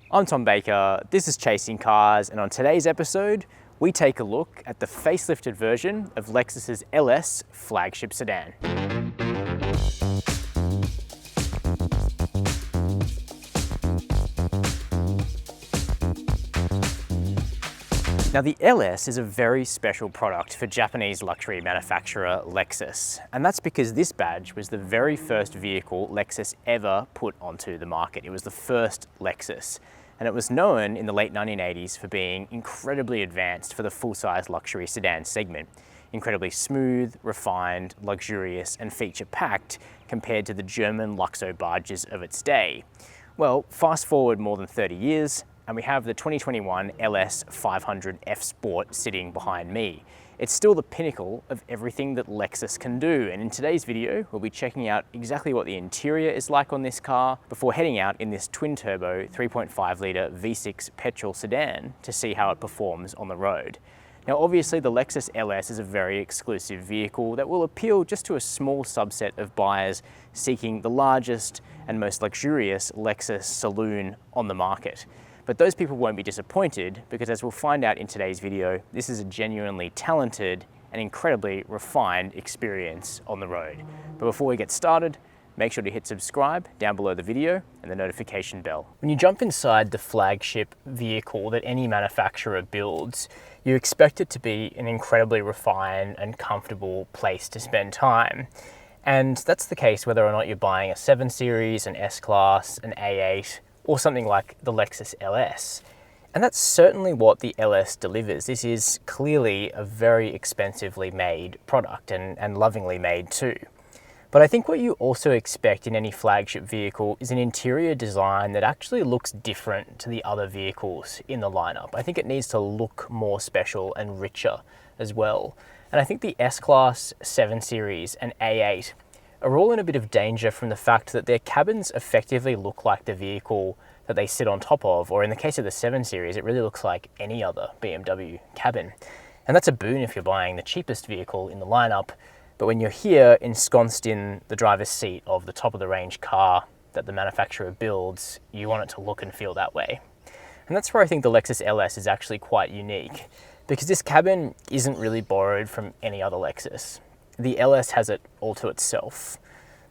I'm Tom Baker, this is Chasing Cars, and on today's episode, we take a look at the facelifted version of Lexus's LS flagship sedan. Now the LS is a very special product for Japanese luxury manufacturer Lexus, and that's because this badge was the very first vehicle Lexus ever put onto the market. It was the first Lexus, and it was known in the late 1980s for being incredibly advanced for the full-size luxury sedan segment. Incredibly smooth, refined, luxurious, and feature-packed compared to the German Luxo barges of its day. Well, fast forward more than 30 years, and we have the 2021 LS 500 F Sport sitting behind me. It's still the pinnacle of everything that Lexus can do, and in today's video, we'll be checking out exactly what the interior is like on this car before heading out in this twin-turbo 3.5-litre V6 petrol sedan to see how it performs on the road. Now obviously the Lexus LS is a very exclusive vehicle that will appeal just to a small subset of buyers seeking the largest and most luxurious Lexus saloon on the market. But those people won't be disappointed because, as we'll find out in today's video, this is a genuinely talented and incredibly refined experience on the road. But before we get started, make sure to hit subscribe down below the video and the notification bell. When you jump inside the flagship vehicle that any manufacturer builds, you expect it to be an incredibly refined and comfortable place to spend time. And that's the case whether or not you're buying a 7 Series, an S-Class, an A8, or something like the Lexus LS. And that's certainly what the LS delivers. This is clearly a very expensively made product and lovingly made too. But I think what you also expect in any flagship vehicle is an interior design that actually looks different to the other vehicles in the lineup. I think it needs to look more special and richer as well. And I think the S-Class, 7 Series and A8 are all in a bit of danger from the fact that their cabins effectively look like the vehicle that they sit on top of, or in the case of the 7 Series, it really looks like any other BMW cabin. And that's a boon if you're buying the cheapest vehicle in the lineup, but when you're here ensconced in the driver's seat of the top of the range car that the manufacturer builds, you want it to look and feel that way. And that's where I think the Lexus LS is actually quite unique, because this cabin isn't really borrowed from any other Lexus. The LS has it all to itself.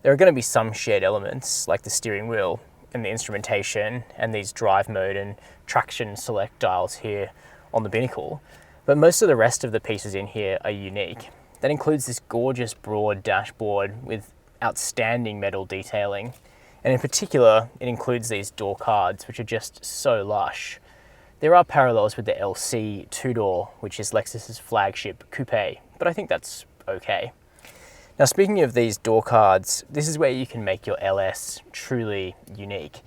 There are going to be some shared elements like the steering wheel and the instrumentation and these drive mode and traction select dials here on the binnacle, but most of the rest of the pieces in here are unique. That includes this gorgeous broad dashboard with outstanding metal detailing, and in particular it includes these door cards which are just so lush. There are parallels with the LC two-door, which is Lexus's flagship coupe, but I think that's okay. Now speaking of these door cards, this is where you can make your LS truly unique.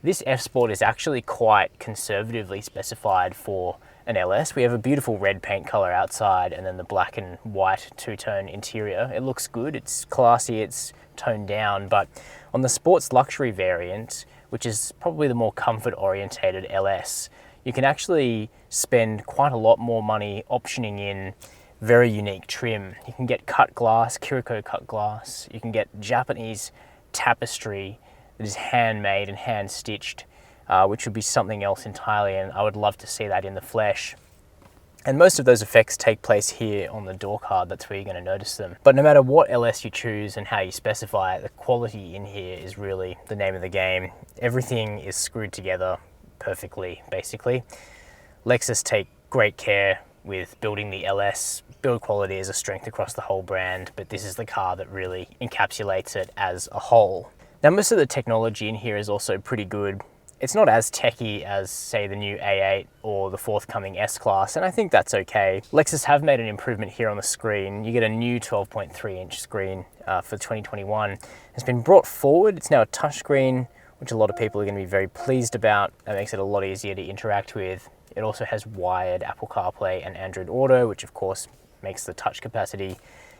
This F Sport is actually quite conservatively specified for an LS. We have a beautiful red paint color outside and then the black and white two-tone interior. It looks good, it's classy, it's toned down, but on the sports luxury variant, which is probably the more comfort-orientated LS, you can actually spend quite a lot more money optioning in very unique trim. You can get cut glass, Kiriko cut glass. You can get Japanese tapestry that is handmade and hand stitched, which would be something else entirely, and I would love to see that in the flesh. And most of those effects take place here on the door card. That's where you're going to notice them. But no matter what LS you choose and how you specify it, the quality in here is really the name of the game. Everything is screwed together perfectly, basically. Lexus take great care with building the LS. Build quality is a strength across the whole brand, but this is the car that really encapsulates it as a whole. Now most of the technology in here is also pretty good. It's not as techy as, say, the new A8 or the forthcoming S-Class, and I think that's okay. Lexus have made an improvement here on the screen. You get a new 12.3-inch screen for 2021. It's been brought forward. It's now a touchscreen, which a lot of people are going to be very pleased about. That makes it a lot easier to interact with. It also has wired Apple CarPlay and Android Auto, which of course makes the touch capacity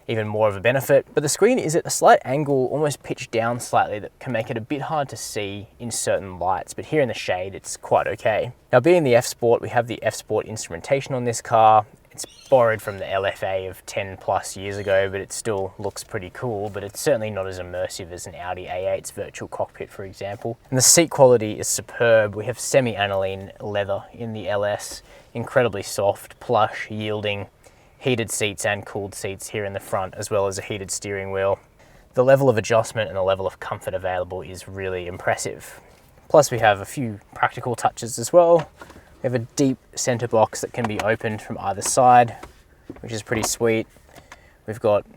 even more of a benefit. But the screen is at a slight angle, almost pitched down slightly, that can make it a bit hard to see in certain lights, but here in the shade it's quite okay. Now being the F Sport, we have the F Sport instrumentation on this car. It's borrowed from the LFA of 10 plus years ago, but it still looks pretty cool, but it's certainly not as immersive as an Audi A8's virtual cockpit, for example. And the seat quality is superb. We have semi-aniline leather in the LS, incredibly soft, plush, yielding, heated seats and cooled seats here in the front, as well as a heated steering wheel. The level of adjustment and the level of comfort available is really impressive. Plus we have a few practical touches as well. We have a deep center box that can be opened from either side, which is pretty sweet. We've got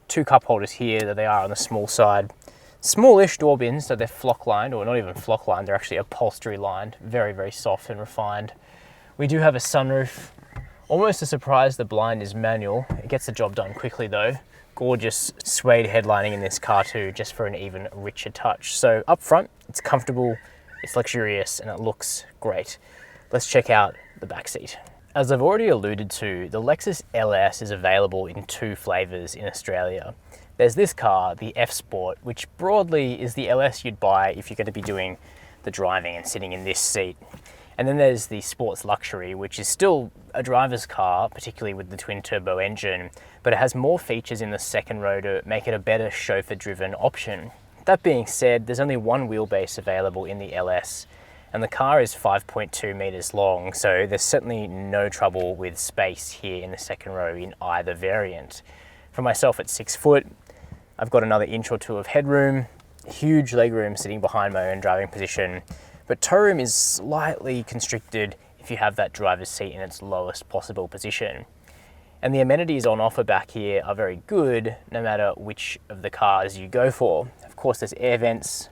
2 cup holders here, that they are on the small side. Smallish door bins, so they're flock lined, or not even flock lined, they're actually upholstery lined. Very, very soft and refined. We do have a sunroof. Almost a surprise the blind is manual. It gets the job done quickly though. Gorgeous suede headlining in this car too, just for an even richer touch. So up front, it's comfortable, it's luxurious, and it looks great. Let's check out the back seat. As I've already alluded to, the Lexus LS is available in 2 flavors in Australia. There's this car, the F Sport, which broadly is the LS you'd buy if you're going to be doing the driving and sitting in this seat. And then there's the Sports Luxury, which is still a driver's car, particularly with the twin turbo engine, but it has more features in the second row to make it a better chauffeur-driven option. That being said, there's only one wheelbase available in the LS, and the car is 5.2 meters long, so there's certainly no trouble with space here in the second row in either variant. For myself at 6 foot, I've got another inch or 2 of headroom, huge legroom sitting behind my own driving position, but toe room is slightly constricted if you have that driver's seat in its lowest possible position. And the amenities on offer back here are very good, no matter which of the cars you go for. Of course, there's air vents,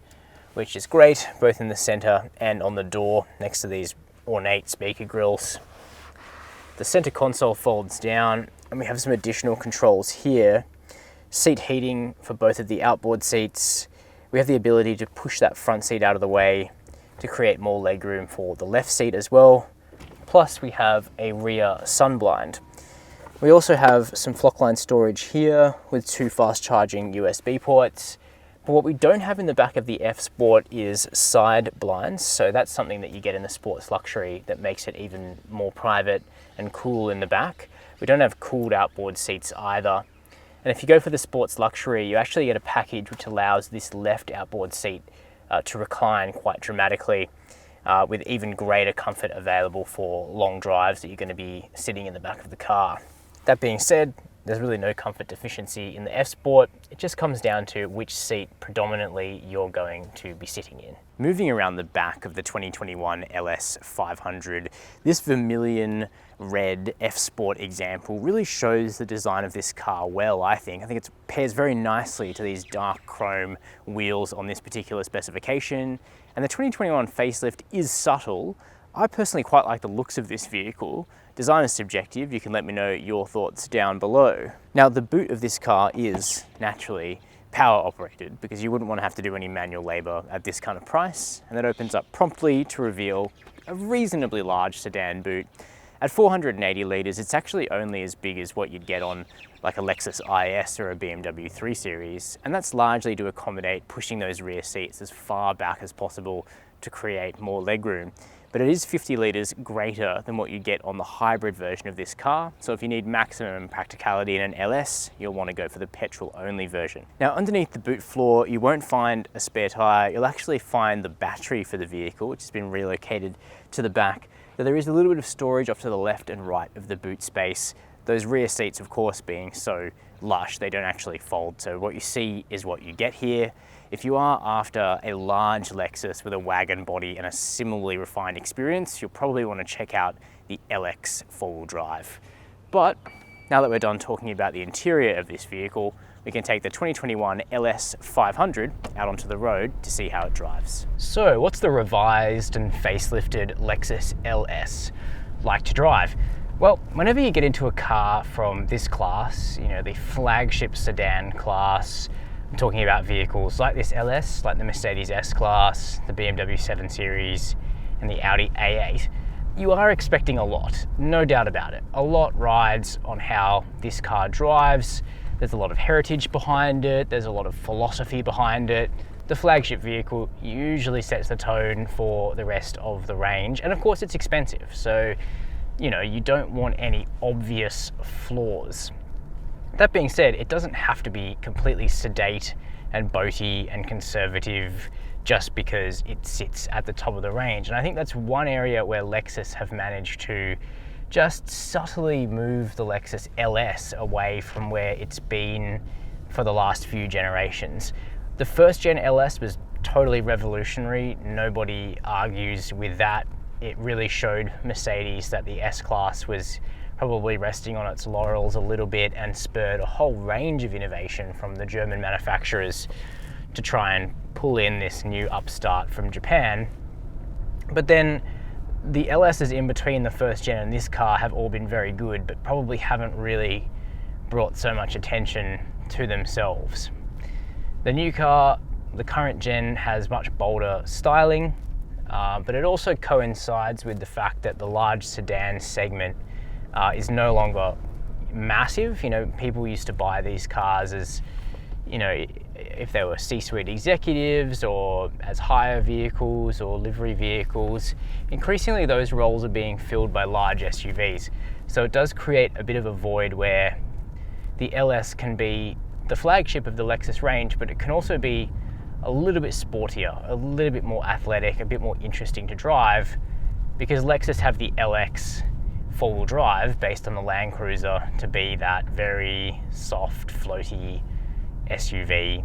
which is great, both in the center and on the door next to these ornate speaker grills. The center console folds down, and we have some additional controls here. Seat heating for both of the outboard seats. We have the ability to push that front seat out of the way to create more legroom for the left seat as well. Plus we have a rear sun blind. We also have some flockline storage here with 2 fast charging USB ports. But what we don't have in the back of the F Sport is side blinds. So that's something that you get in the Sports Luxury that makes it even more private and cool in the back. We don't have cooled outboard seats either. And if you go for the Sports Luxury, you actually get a package which allows this left outboard seat to recline quite dramatically, with even greater comfort available for long drives that you're going to be sitting in the back of the car. That being said, there's really no comfort deficiency in the F Sport. It just comes down to which seat predominantly you're going to be sitting in. Moving around the back of the 2021 LS 500, this vermilion red F Sport example really shows the design of this car well, I think. I think it pairs very nicely to these dark chrome wheels on this particular specification. And the 2021 facelift is subtle. I personally quite like the looks of this vehicle. Design is subjective, you can let me know your thoughts down below. Now the boot of this car is naturally power operated because you wouldn't want to have to do any manual labor at this kind of price, and that opens up promptly to reveal a reasonably large sedan boot. At 480 litres, it's actually only as big as what you'd get on like a Lexus IS or a BMW 3 Series, and that's largely to accommodate pushing those rear seats as far back as possible to create more legroom. But it is 50 litres greater than what you get on the hybrid version of this car. So if you need maximum practicality in an LS, you'll want to go for the petrol only version. Now underneath the boot floor, you won't find a spare tyre. You'll actually find the battery for the vehicle, which has been relocated to the back. So there is a little bit of storage off to the left and right of the boot space. Those rear seats, of course, being so lush, they don't actually fold. So what you see is what you get here. If you are after a large Lexus with a wagon body and a similarly refined experience, you'll probably want to check out the LX 4-wheel drive. But now that we're done talking about the interior of this vehicle, we can take the 2021 LS 500 out onto the road to see how it drives. So what's the revised and facelifted Lexus LS like to drive? Well, whenever you get into a car from this class, you know, the flagship sedan class, I'm talking about vehicles like this LS, like the Mercedes S-Class, the BMW 7 Series, and the Audi A8, you are expecting a lot, no doubt about it. A lot rides on how this car drives. There's a lot of heritage behind it. There's a lot of philosophy behind it. The flagship vehicle usually sets the tone for the rest of the range. And of course, it's expensive. So you know, you don't want any obvious flaws. That being said, it doesn't have to be completely sedate and boaty and conservative just because it sits at the top of the range. And I think that's one area where Lexus have managed to just subtly move the Lexus LS away from where it's been for the last few generations. The first gen LS was totally revolutionary. Nobody argues with that. It really showed Mercedes that the S-Class was probably resting on its laurels a little bit and spurred a whole range of innovation from the German manufacturers to try and pull in this new upstart from Japan. But then the LSs in between the first gen and this car have all been very good, but probably haven't really brought so much attention to themselves. The new car, the current gen, has much bolder styling, but it also coincides with the fact that the large sedan segment is no longer massive. You know, people used to buy these cars as, you know, if they were C-suite executives or as hire vehicles or livery vehicles. Increasingly, those roles are being filled by large SUVs. So it does create a bit of a void where the LS can be the flagship of the Lexus range, but it can also be a little bit sportier, a little bit more athletic, a bit more interesting to drive, because Lexus have the LX four-wheel drive based on the Land Cruiser to be that very soft, floaty SUV,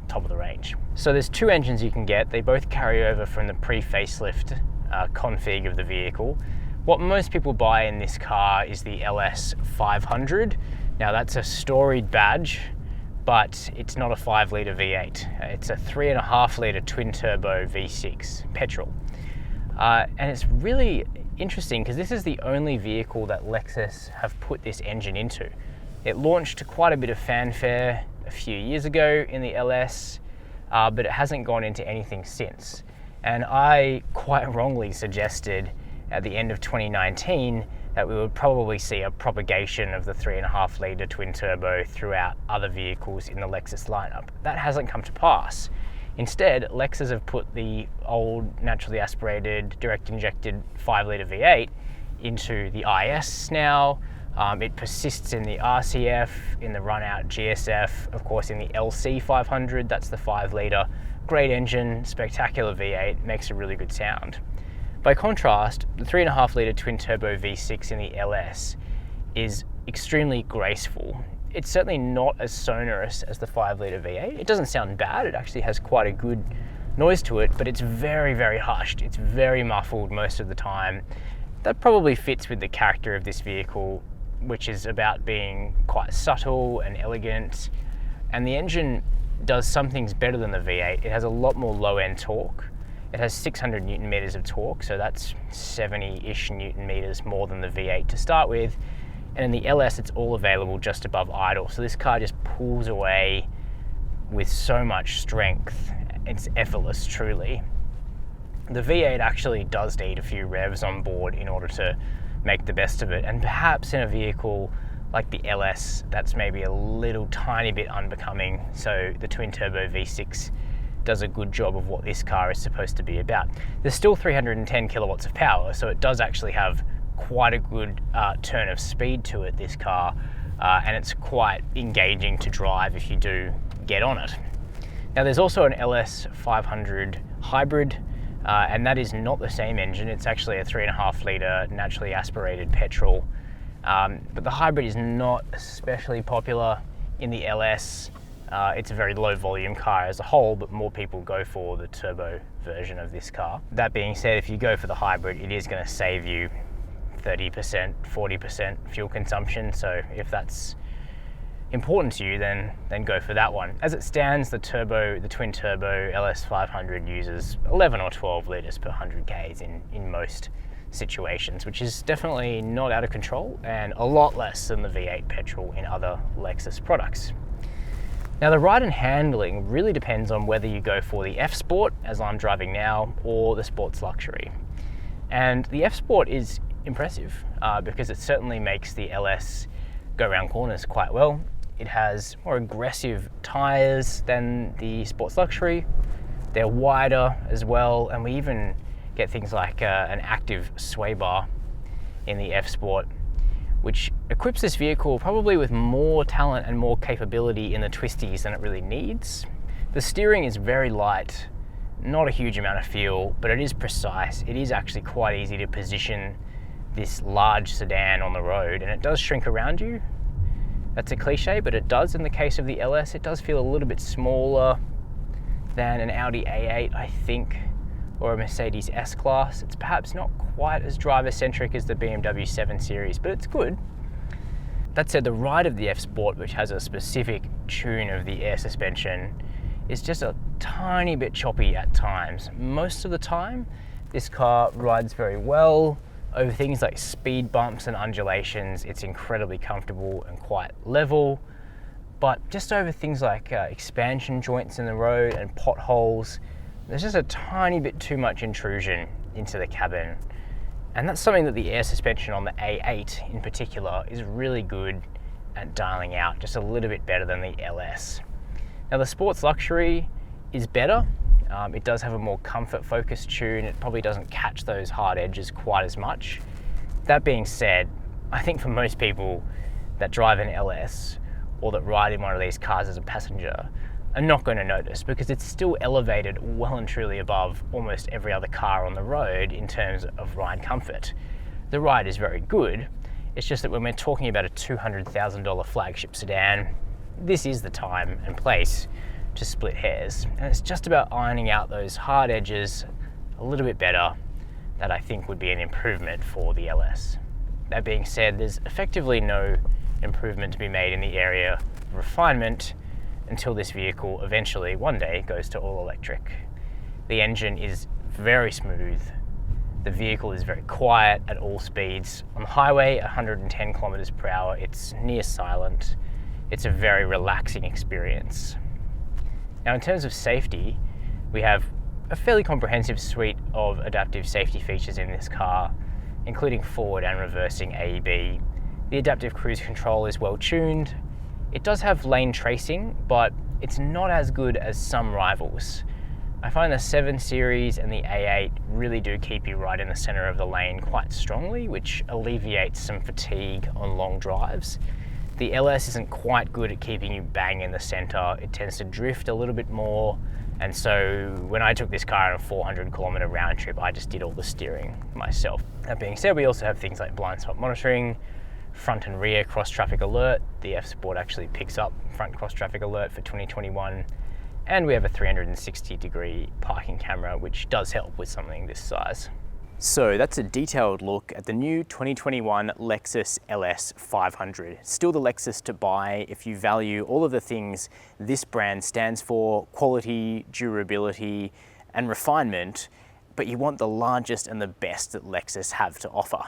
top of the range. So there's two engines you can get. They both carry over from the pre-facelift config of the vehicle. What most people buy in this car is the LS 500. Now that's a storied badge, but it's not a 5-litre V8. It's a 3.5-litre twin-turbo V6 petrol. And it's really interesting because this is the only vehicle that Lexus have put this engine into. It launched to quite a bit of fanfare a few years ago in the LS, but it hasn't gone into anything since. And I quite wrongly suggested at the end of 2019 that we would probably see a propagation of the 3.5-litre twin-turbo throughout other vehicles in the Lexus lineup. That hasn't come to pass. Instead, Lexus have put the old naturally aspirated direct injected 5-litre V8 into the IS now. It persists in the RCF, in the run-out GSF, of course in the LC 500, that's the 5-litre. Great engine, spectacular V8, makes a really good sound. By contrast, the 3.5-litre twin-turbo V6 in the LS is extremely graceful. It's certainly not as sonorous as the 5-litre V8. It doesn't sound bad, it actually has quite a good noise to it, but it's very, very hushed. It's very muffled most of the time. That probably fits with the character of this vehicle, which is about being quite subtle and elegant. And the engine does some things better than the V8. It has a lot more low-end torque. It has 600 Newton meters of torque, so that's 70-ish Newton meters more than the V8 to start with. And in the LS, it's all available just above idle. So this car just pulls away with so much strength. It's effortless, truly. The V8 actually does need a few revs on board in order to make the best of it. And perhaps in a vehicle like the LS, that's maybe a little tiny bit unbecoming. So the twin-turbo V6 does a good job of what this car is supposed to be about. There's still 310 kilowatts of power, so it does actually have quite a good turn of speed to it, this car, and it's quite engaging to drive if you do get on it. Now there's also an LS 500 hybrid, and that is not the same engine. It's actually a 3.5-litre naturally aspirated petrol, but the hybrid is not especially popular in the LS. It's a very low volume car as a whole, but more people go for the turbo version of this car. That being said, if you go for the hybrid, it is going to save you 30%, 40% fuel consumption. So if that's important to you, then go for that one. As it stands, the twin turbo LS 500 uses 11 or 12 litres per 100 Ks in most situations, which is definitely not out of control and a lot less than the V8 petrol in other Lexus products. Now the ride and handling really depends on whether you go for the F Sport, as I'm driving now, or the Sports Luxury. And the F Sport is impressive because it certainly makes the LS go around corners quite well. It has more aggressive tyres than the Sports Luxury. They're wider as well, and we even get things like an active sway bar. in the F Sport, which equips this vehicle probably with more talent and more capability in the twisties than it really needs. The steering is very light, not a huge amount of feel, but it is precise. It is actually quite easy to position this large sedan on the road, and it does shrink around you. That's a cliche, but it does. In the case of the LS, it does feel a little bit smaller than an Audi A8, I think, or a Mercedes S-Class. It's perhaps not quite as driver-centric as the BMW 7 Series, but it's good. That said, the ride of the F Sport, which has a specific tune of the air suspension, is just a tiny bit choppy at times. Most of the time, this car rides very well. Over things like speed bumps and undulations, it's incredibly comfortable and quite level. But just over things like expansion joints in the road and potholes, there's just a tiny bit too much intrusion into the cabin. And that's something that the air suspension on the A8 in particular is really good at dialing out, just a little bit better than the LS. Now the Sports Luxury is better. It does have a more comfort-focused tune. It probably doesn't catch those hard edges quite as much. That being said, I think for most people that drive an LS or that ride in one of these cars as a passenger are not going to notice, because it's still elevated well and truly above almost every other car on the road in terms of ride comfort. The ride is very good. It's just that when we're talking about a $200,000 flagship sedan, this is the time and place to split hairs. And it's just about ironing out those hard edges a little bit better that I think would be an improvement for the LS. That being said, there's effectively no improvement to be made in the area of refinement until this vehicle eventually, one day, goes to all electric. The engine is very smooth. The vehicle is very quiet at all speeds. On the highway, 110 kilometers per hour, it's near silent. It's a very relaxing experience. Now, in terms of safety, we have a fairly comprehensive suite of adaptive safety features in this car, including forward and reversing AEB. The adaptive cruise control is well tuned. It does have lane tracing, but it's not as good as some rivals. I find the 7 Series and the A8 really do keep you right in the center of the lane quite strongly, which alleviates some fatigue on long drives. The LS isn't quite good at keeping you bang in the center. It tends to drift a little bit more. And so when I took this car on a 400-kilometer round trip, I just did all the steering myself. That being said, we also have things like blind spot monitoring, front and rear cross traffic alert. The F Sport actually picks up front cross traffic alert for 2021. And we have a 360-degree parking camera, which does help with something this size. So that's a detailed look at the new 2021 Lexus LS 500. Still the Lexus to buy if you value all of the things this brand stands for: quality, durability, and refinement, but you want the largest and the best that Lexus have to offer.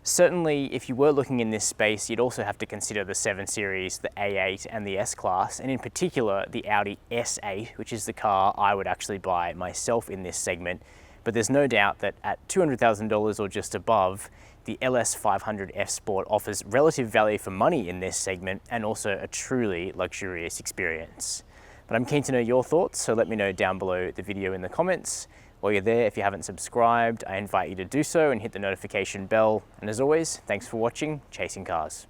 Certainly, if you were looking in this space, you'd also have to consider the 7 Series, the A8 and the S-Class, and in particular the Audi A8, which is the car I would actually buy myself in this segment. But there's no doubt that at $200,000 or just above, the LS 500 F Sport offers relative value for money in this segment and also a truly luxurious experience. But I'm keen to know your thoughts, so let me know down below the video in the comments. While you're there, if you haven't subscribed, I invite you to do so and hit the notification bell. And as always, thanks for watching Chasing Cars.